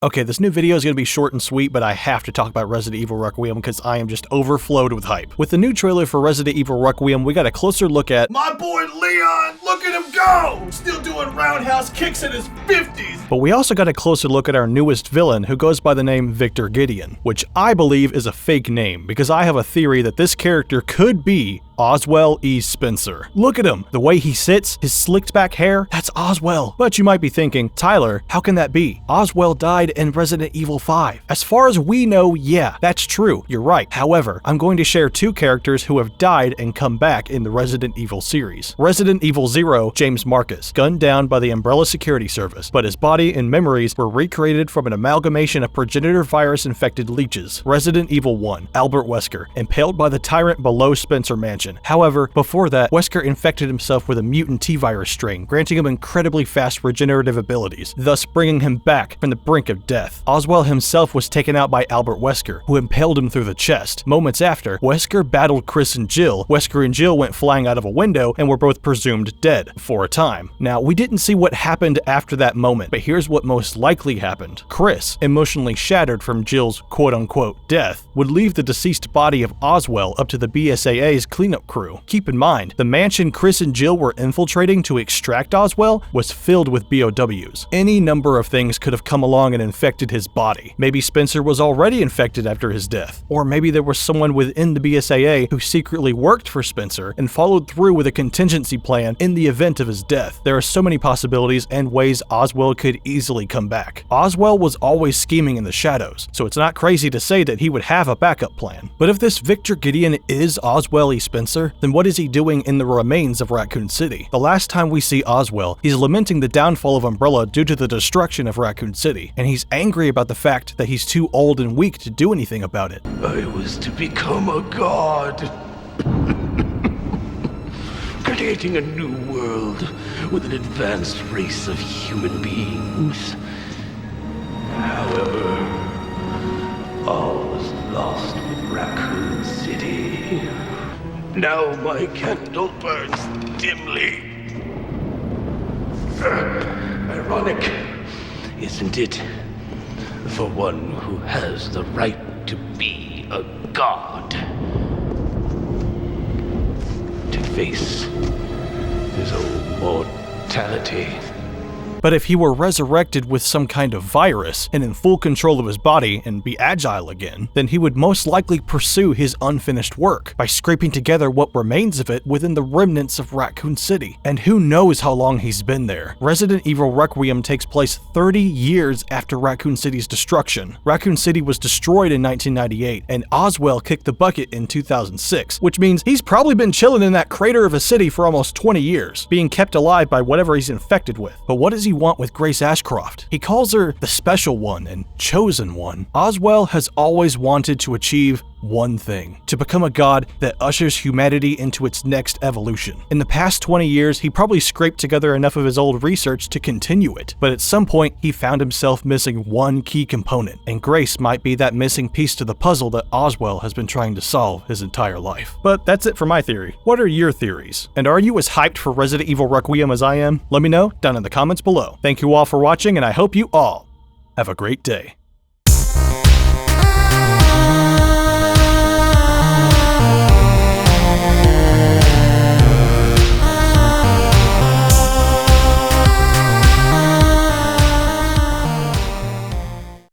Okay, this new video is going to be short and sweet, but I have to talk about Resident Evil Requiem because I am just overflowed with hype. With the new trailer for Resident Evil Requiem, we got a closer look at my boy Leon, look at him go! Still doing roundhouse kicks in his 50s! But we also got a closer look at our newest villain, who goes by the name Victor Gideon, which I believe is a fake name because I have a theory that this character could be Oswell E. Spencer. Look at him, the way he sits, his slicked back hair, that's Oswell. But you might be thinking, Tyler, how can that be? Oswell died in Resident Evil 5. As far as we know, yeah, that's true, you're right. However, I'm going to share two characters who have died and come back in the Resident Evil series. Resident Evil 0, James Marcus, gunned down by the Umbrella Security Service, but his body and memories were recreated from an amalgamation of progenitor virus-infected leeches. Resident Evil 1, Albert Wesker, impaled by the tyrant below Spencer Mansion. However, before that, Wesker infected himself with a mutant T-virus strain, granting him incredibly fast regenerative abilities, thus bringing him back from the brink of death. Oswell himself was taken out by Albert Wesker, who impaled him through the chest. Moments after, Wesker battled Chris and Jill. Wesker and Jill went flying out of a window and were both presumed dead for a time. Now, we didn't see what happened after that moment, but here's what most likely happened. Chris, emotionally shattered from Jill's quote-unquote death, would leave the deceased body of Oswell up to the BSAA's cleanup crew. Keep in mind, the mansion Chris and Jill were infiltrating to extract Oswell was filled with BOWs. Any number of things could have come along and infected his body. Maybe Spencer was already infected after his death, or maybe there was someone within the BSAA who secretly worked for Spencer and followed through with a contingency plan in the event of his death. There are so many possibilities and ways Oswell could easily come back. Oswell was always scheming in the shadows, so it's not crazy to say that he would have a backup plan. But if this Victor Gideon is Oswell E. Spencer, then what is he doing in the remains of Raccoon City? The last time we see Oswell, he's lamenting the downfall of Umbrella due to the destruction of Raccoon City, and he's angry about the fact that he's too old and weak to do anything about it. I was to become a god. Creating a new world with an advanced race of human beings. However, all was lost with Raccoon City. Now my candle burns dimly. Ironic, isn't it? For one who has the right to be a god. To face his own mortality. But if he were resurrected with some kind of virus and in full control of his body and be agile again, then he would most likely pursue his unfinished work by scraping together what remains of it within the remnants of Raccoon City. And who knows how long he's been there. Resident Evil Requiem takes place 30 years after Raccoon City's destruction. Raccoon City was destroyed in 1998, and Oswell kicked the bucket in 2006, which means he's probably been chilling in that crater of a city for almost 20 years, being kept alive by whatever he's infected with. But what does he want with Grace Ashcroft? He calls her the special one and chosen one. Oswell has always wanted to achieve one thing: to become a god that ushers humanity into its next evolution. In the past 20 years, he probably scraped together enough of his old research to continue it, but at some point he found himself missing one key component, and Grace might be that missing piece to the puzzle that Oswell has been trying to solve his entire life. But that's it for my theory. What are your theories? And are you as hyped for Resident Evil Requiem as I am? Let me know down in the comments below. Thank you all for watching, and I hope you all have a great day.